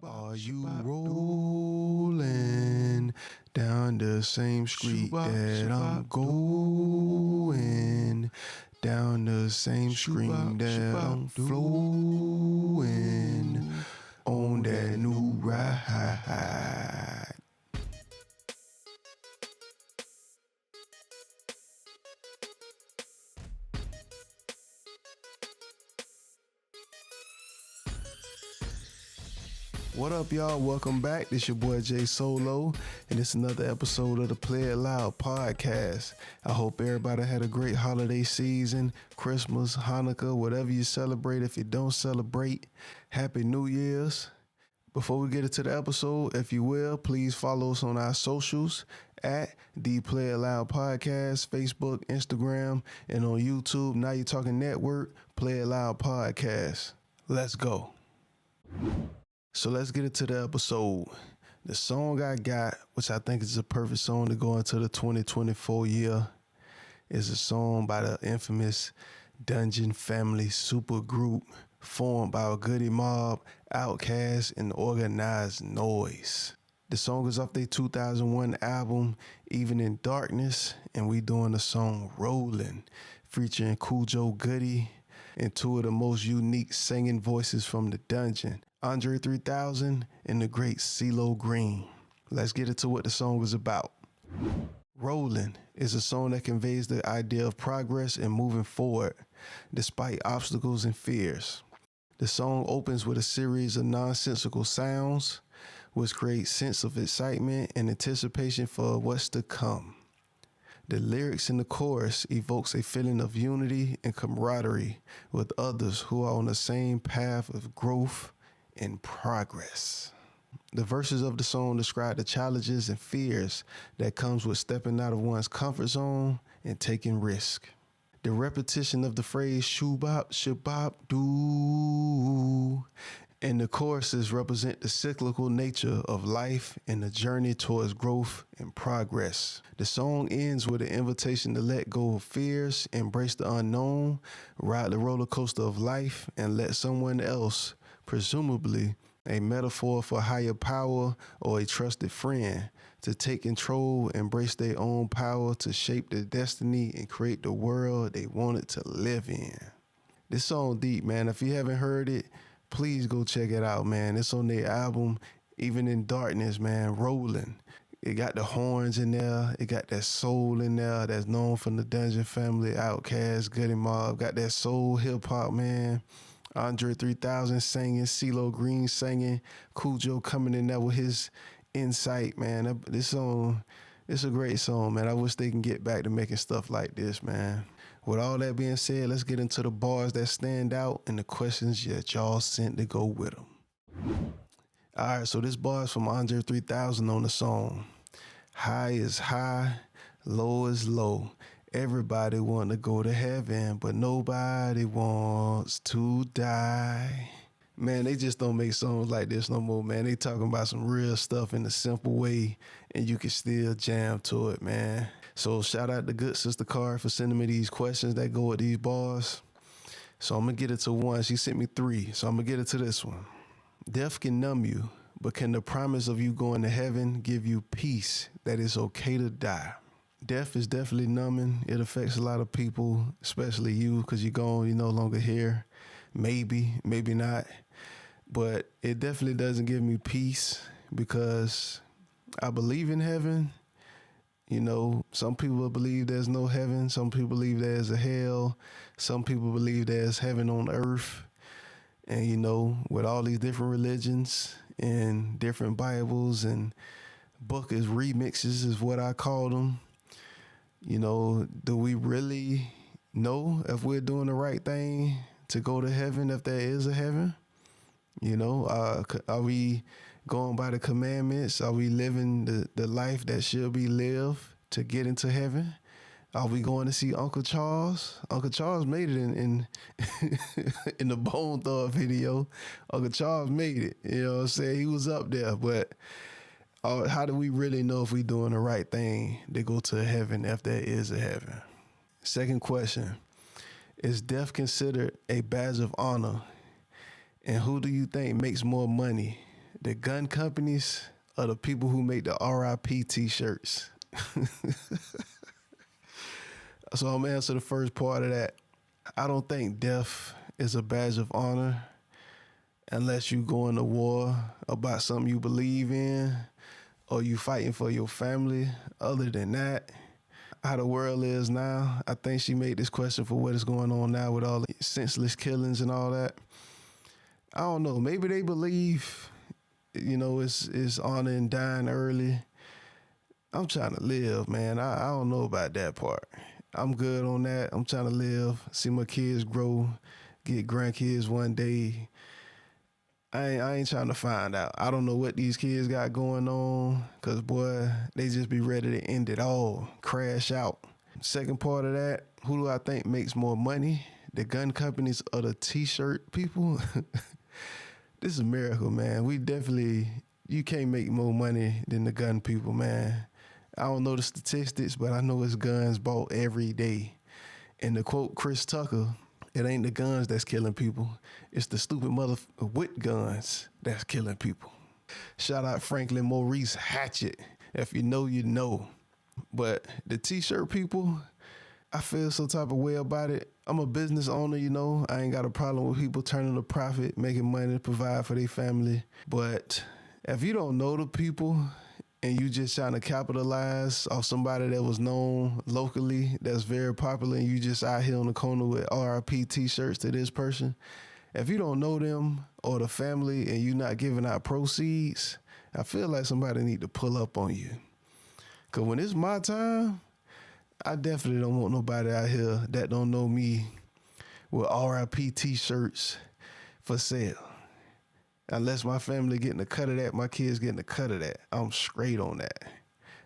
Are you rolling down the same street that I'm going? Down the same stream that I'm flowing on that new ride. What up, y'all? Welcome back. This your boy Jay Solo, and it's another episode of the Play It Loud podcast. I hope everybody had a great holiday season, Christmas, Hanukkah, whatever you celebrate. If you don't celebrate, Happy New Year's. Before we get into the episode, if you will, please follow us on our socials at the Play It Loud podcast, Facebook, Instagram, and on YouTube. Now You're Talking Network, Play It Loud podcast. Let's go. So let's get into the episode. The song I got, which I think is a perfect song to go into the 2024 year, is a song by the infamous Dungeon Family supergroup formed by a Goody Mob, Outkast, and Organized Noise. The song is off their 2001 album, Even in Darkness, and we doing the song Rollin', featuring Joe Goody and two of the most unique singing voices from the Dungeon, Andre 3000 and the great CeeLo Green. Let's get into what the song is about. Rollin' is a song that conveys the idea of progress and moving forward despite obstacles and fears. The song opens with a series of nonsensical sounds, which create sense of excitement and anticipation for what's to come. The lyrics in the chorus evokes a feeling of unity and camaraderie with others who are on the same path of growth and progress. The verses of the song describe the challenges and fears that comes with stepping out of one's comfort zone and taking risk. The repetition of the phrase shoo-bop, shabop, doo, and the choruses represent the cyclical nature of life and the journey towards growth and progress. The song ends with an invitation to let go of fears, embrace the unknown, ride the roller coaster of life, and let someone else, presumably a metaphor for higher power or a trusted friend, to take control, embrace their own power to shape their destiny and create the world they wanted to live in. This song deep, man. If you haven't heard it, please go check it out, man. It's on their album, Even in Darkness, man, Rollin'. It got the horns in there. It got that soul in there that's known from the Dungeon Family, Outkast, Goody Mob. Got that soul hip-hop, man. Andre 3000 singing, CeeLo Green singing, Joe coming in there with his insight, man. This song, it's a great song, man. I wish they can get back to making stuff like this, man. With all that being said, let's get into the bars that stand out and the questions that y'all sent to go with them. All right, so this bar is from Andre 3000 on the song. High is high, low is low. Everybody want to go to heaven, but nobody wants to die. Man, they just don't make songs like this no more, man. They talking about some real stuff in a simple way, and you can still jam to it, man. So shout out to good sister Card for sending me these questions that go with these bars. So I'm going to get it to one. She sent me three, so I'm going to get it to this one. Death can numb you, but can the promise of you going to heaven give you peace that it's okay to die? Death is definitely numbing. It affects a lot of people, especially you, because you're gone, you're no longer here. Maybe, maybe not. But it definitely doesn't give me peace because I believe in heaven. You know, some people believe there's no heaven. Some people believe there's a hell. Some people believe there's heaven on earth. And, you know, with all these different religions and different Bibles and book is remixes is what I call them. You know, do we really know if we're doing the right thing to go to heaven, if there is a heaven? You know, are we going by the commandments? Are we living the life that should be lived to get into heaven? Are we going to see Uncle Charles? Uncle Charles made it in in the Bone Thug video. Uncle Charles made it. You know what I'm saying? He was up there. But how do we really know if we're doing the right thing to go to heaven, if there is a heaven? Second question, is death considered a badge of honor? And who do you think makes more money, The gun companies are the people who make the RIP t-shirts. So I'm gonna answer the first part of that. I don't think death is a badge of honor unless you going to war about something you believe in or you fighting for your family. Other than that, how the world is now, I think she made this question for what is going on now with all the senseless killings and all that. I don't know. Maybe they believe, it's honoring dying early. I'm trying to live, man. I don't know about that part. I'm good on that. I'm trying to live, see my kids grow, get grandkids one day. I ain't trying to find out. I don't know what these kids got going on, because, boy, they just be ready to end it all, crash out. Second part of that, who do I think makes more money? The gun companies or the t-shirt people? This is America, man. You can't make more money than the gun people, man. I don't know the statistics, but I know it's guns bought every day. And to quote Chris Tucker, it ain't the guns that's killing people. It's the stupid mother with guns that's killing people. Shout out Franklin Maurice Hatchet. If you know, you know. But the t-shirt people, I feel some type of way about it. I'm a business owner, I ain't got a problem with people turning a profit, making money to provide for their family. But if you don't know the people and you just trying to capitalize off somebody that was known locally, that's very popular, and you just out here on the corner with RIP t-shirts to this person, if you don't know them or the family and you not giving out proceeds, I feel like somebody need to pull up on you. Because when it's my time, I definitely don't want nobody out here that don't know me with RIP t-shirts for sale. Unless my family getting a cut of that, my kids getting a cut of that. I'm straight on that.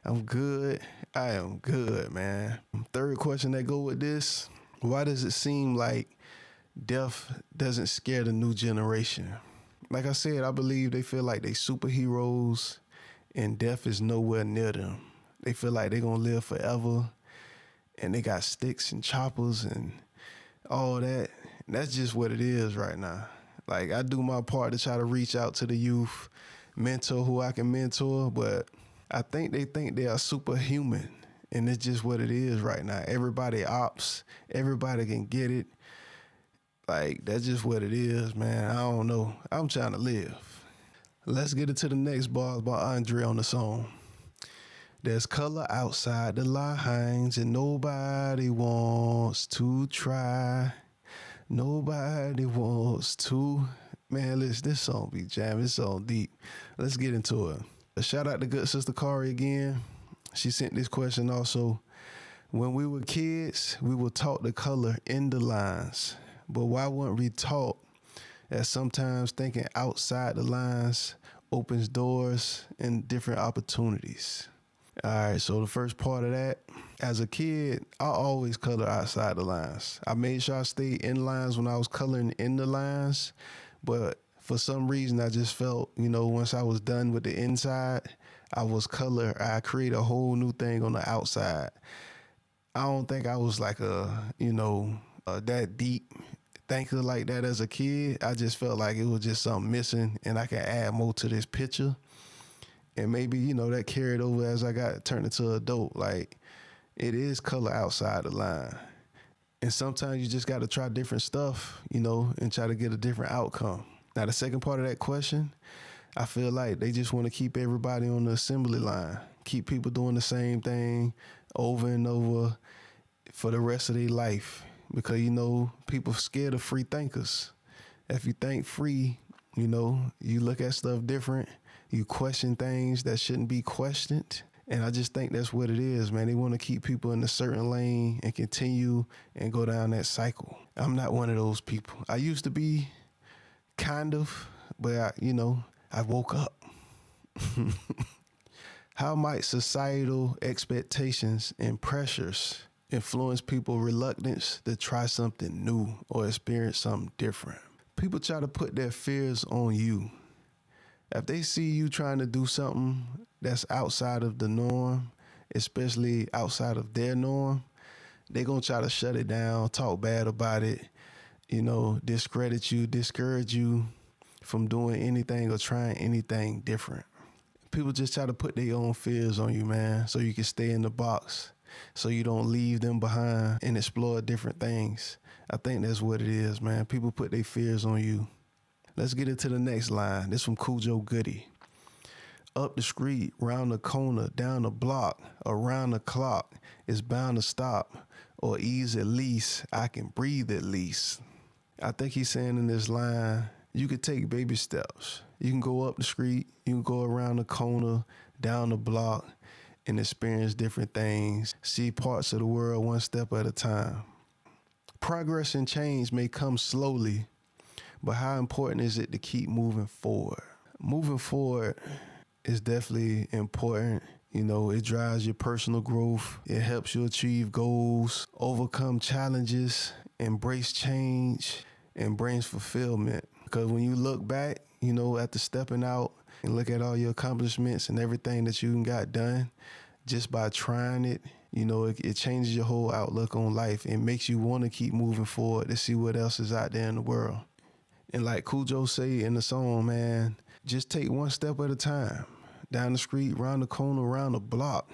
I'm good. I am good, man. Third question that go with this, why does it seem like death doesn't scare the new generation? Like I said, I believe they feel like they superheroes and death is nowhere near them. They feel like they're going to live forever and they got sticks and choppers and all that. And that's just what it is right now. Like, I do my part to try to reach out to the youth, mentor who I can mentor, but I think they are superhuman, and it's just what it is right now. Everybody opts, everybody can get it. Like, that's just what it is, man. I don't know. I'm trying to live. Let's get into the next bars by Andre on the song. There's color outside the lines, and nobody wants to try. Nobody wants to. Man, listen, this song be jamming. This song deep. Let's get into it. A shout out to good sister Kari again. She sent this question also. When we were kids, we were taught the color in the lines. But why weren't we taught that sometimes thinking outside the lines opens doors and different opportunities? All right, so the first part of that, as a kid, I always color outside the lines. I made sure I stayed in lines when I was coloring in the lines, but for some reason, I just felt, once I was done with the inside, I create a whole new thing on the outside. I don't think I was like that deep thinker like that as a kid. I just felt like it was just something missing and I could add more to this picture. And maybe, that carried over as I got turned into an adult. Like, it is color outside the line. And sometimes you just got to try different stuff, and try to get a different outcome. Now, the second part of that question, I feel like they just want to keep everybody on the assembly line, keep people doing the same thing over and over for the rest of their life. Because, people scared of free thinkers. If you think free, you look at stuff different. You question things that shouldn't be questioned. And I just think that's what it is, man. They want to keep people in a certain lane and continue and go down that cycle. I'm not one of those people. I used to be kind of, but I woke up. How might societal expectations and pressures influence people's reluctance to try something new or experience something different? People try to put their fears on you. If they see you trying to do something that's outside of the norm, especially outside of their norm, they're going to try to shut it down, talk bad about it, discredit you, discourage you, from doing anything or trying anything different. People just try to put their own fears on you, man, so you can stay in the box, so you don't leave them behind and explore different things. I think that's what it is, man. People put their fears on you. Let's get into the next line. This from Cujo Goody. Up the street, round the corner, down the block, around the clock, it's bound to stop, or ease at least, I can breathe at least. I think he's saying in this line, you could take baby steps. You can go up the street, you can go around the corner, down the block, and experience different things, see parts of the world one step at a time. Progress and change may come slowly, but how important is it to keep moving forward? Moving forward is definitely important. You know, it drives your personal growth. It helps you achieve goals, overcome challenges, embrace change, and brings fulfillment. Because when you look back, you know, after stepping out and look at all your accomplishments and everything that you got done, just by trying it, you know, it changes your whole outlook on life. It makes you want to keep moving forward to see what else is out there in the world. And like Cujo say in the song, man, just take one step at a time. Down the street, round the corner, around the block.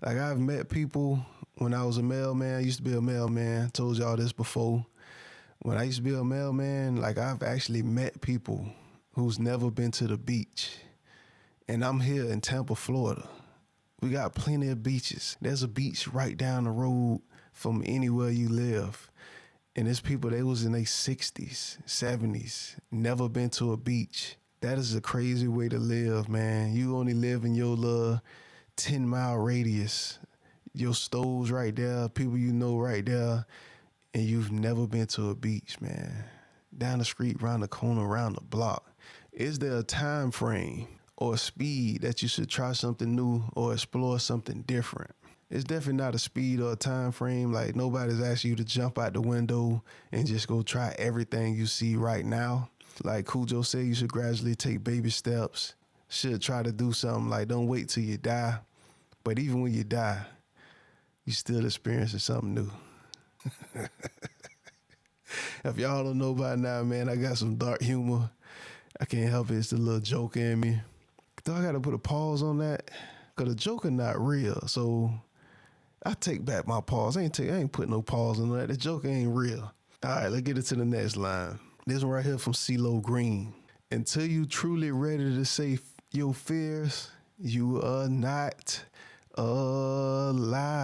Like I've met people when I was a mailman. I used to be a mailman. Told y'all this before. When I used to be a mailman, like I've actually met people who's never been to the beach. And I'm here in Tampa, Florida. We got plenty of beaches. There's a beach right down the road from anywhere you live. And there's people, they was in their 60s, 70s, never been to a beach. That is a crazy way to live, man. You only live in your little 10-mile radius. Your stoves right there, people you know right there, and you've never been to a beach, man. Down the street, round the corner, around the block. Is there a time frame or a speed that you should try something new or explore something different? It's definitely not a speed or a time frame. Like nobody's asking you to jump out the window and just go try everything you see right now. Like Cujo said, you should gradually take baby steps. Should try to do something. Like don't wait till you die. But even when you die, you still experiencing something new. If y'all don't know by now, man, I got some dark humor. I can't help it. It's the little joke in me. Do I got to put a pause on that? Because the joke is not real. So I take back my pause. I ain't putting no pause on that. The joke ain't real. All right, let's get into the next line. This one right here from CeeLo Green. Until you truly ready to say your fears, you are not alive.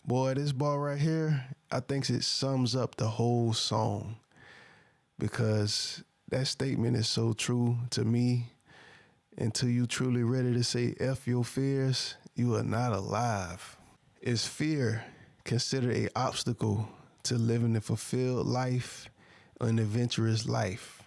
Boy, this bar right here, I think it sums up the whole song, because that statement is so true to me. Until you truly ready to say F your fears, you are not alive. Is fear considered an obstacle to living a fulfilled life, an adventurous life?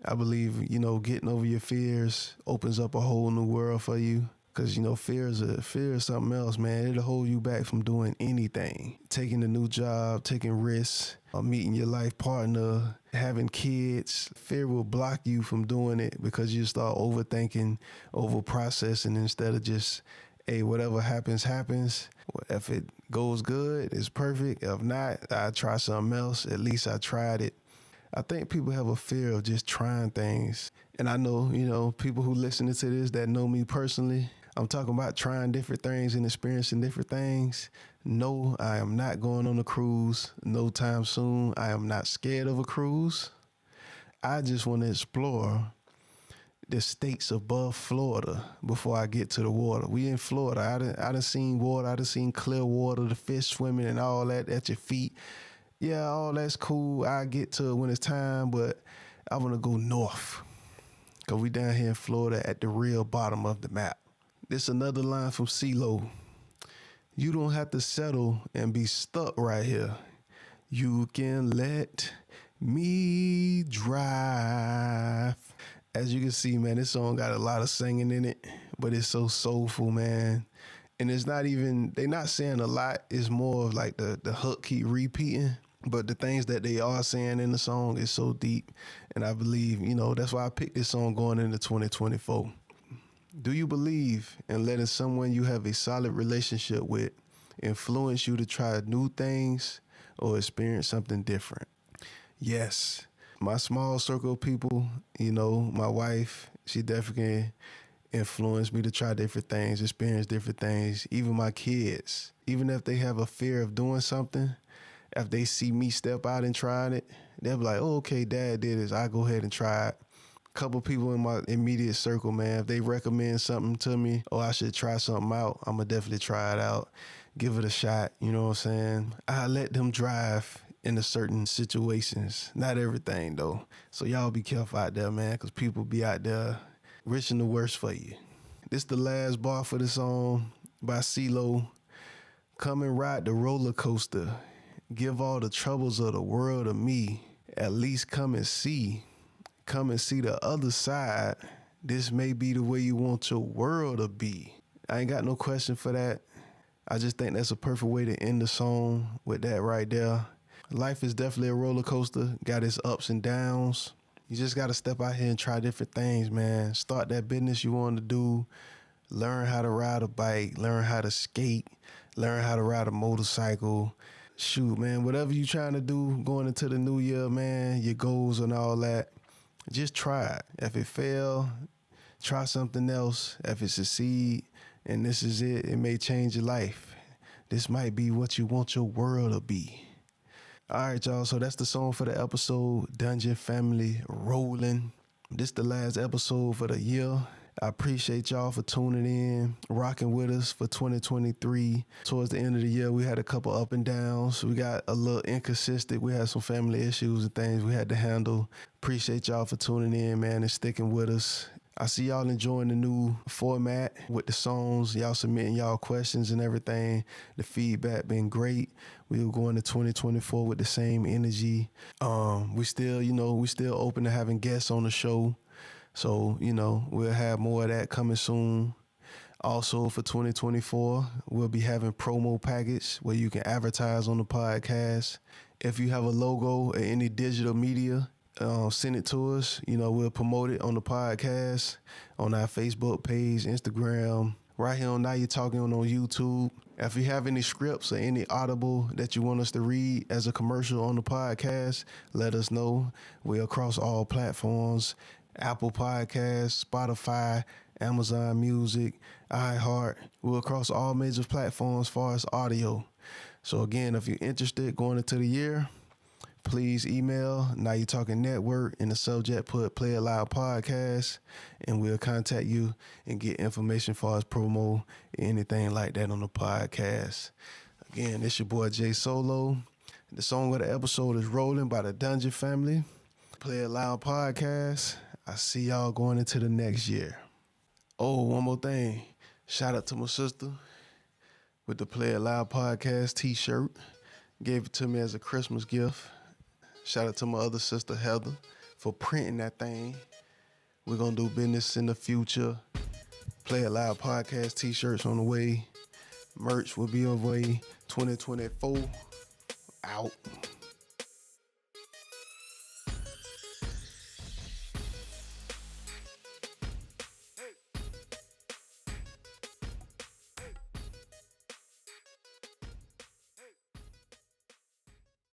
I believe, you know, getting over your fears opens up a whole new world for you. Because, you know, fear is something else, man. It'll hold you back from doing anything. Taking a new job, taking risks, or meeting your life partner, having kids. Fear will block you from doing it because you start overthinking, over-processing instead of just, hey, whatever happens, happens. If it goes good, it's perfect. If not, I try something else. At least I tried it. I think people have a fear of just trying things. And I know, you know, people who listening to this that know me personally, I'm talking about trying different things and experiencing different things. No, I am not going on a cruise no time soon. I am not scared of a cruise. I just want to explore the states above Florida before I get to the water. We in Florida. I done seen water. I done seen clear water, the fish swimming and all that at your feet. Yeah, all that's cool. I get to it when it's time, but I want to go north. Because we down here in Florida at the real bottom of the map. This another line from CeeLo. You don't have to settle and be stuck right here. You can let me drive. As you can see, man, this song got a lot of singing in it, but it's so soulful, man. And it's not even, they not saying a lot. It's more of like the hook keep repeating. But the things that they are saying in the song is so deep. And I believe, you know, that's why I picked this song going into 2024. Do you believe in letting someone you have a solid relationship with influence you to try new things or experience something different? Yes. My small circle of people, my wife, she definitely influenced me to try different things, experience different things. Even my kids, even if they have a fear of doing something, if they see me step out and trying it, they'll be like, oh, okay, dad did this. I go ahead and try it. Couple people in my immediate circle, man, if they recommend something to me, oh, I should try something out, I'm going to definitely try it out, give it a shot. You know what I'm saying? I let them drive in certain situations. Not everything, though. So y'all be careful out there, man, because people be out there wishing the worst for you. This the last bar for the song by CeeLo. Come and ride the roller coaster. Give all the troubles of the world to me. At least come and see. Come and see the other side. This may be the way you want your world to be. I ain't got no question for that. I just think that's a perfect way to end the song with that right there. Life is definitely a roller coaster. Got its ups and downs. You just got to step out here and try different things, man. Start that business you want to do. Learn how to ride a bike. Learn how to skate. Learn how to ride a motorcycle. Shoot, man, whatever you trying to do going into the new year, man, your goals and all that, just try it. If it fail, try something else. If it succeed, and this is it, it may change your life. This might be what you want your world to be. All right, y'all, so that's the song for the episode, Dungeon Family Rollin'. This the last episode for the year. I appreciate y'all for tuning in, rocking with us for 2023. Towards the end of the year, we had a couple up and downs. We got a little inconsistent. We had some family issues and things we had to handle. Appreciate y'all for tuning in, man, and sticking with us. I see y'all enjoying the new format with the songs, y'all submitting y'all questions and everything. The feedback been great. We'll go into 2024 with the same energy. We still open to having guests on the show. So, we'll have more of that coming soon. Also for 2024, we'll be having promo package where you can advertise on the podcast. If you have a logo or any digital media, send it to us. We'll promote it on the podcast, on our Facebook page, Instagram, right here on Now You're Talking on YouTube. If you have any scripts or any audible that you want us to read as a commercial on the podcast, let us know. We're across all platforms. Apple Podcasts, Spotify, Amazon Music, iHeart. We're across all major platforms as far as audio. So again, if you're interested going into the year, please email Now You Talking Network, in the subject put Play It Loud Podcast, and we'll contact you and get information as far as promo, anything like that on the podcast. Again, it's your boy Jay Solo. The song of the episode is Rollin' by the Dungeon Family. Play It Loud Podcast. I see y'all going into the next year. Oh, one more thing. Shout out to my sister with the Play It Loud Podcast t-shirt. Gave it to me as a Christmas gift. Shout out to my other sister, Heather, for printing that thing. We're going to do business in the future. Play It Loud Podcast t-shirts on the way. Merch will be on the way. 2024 out.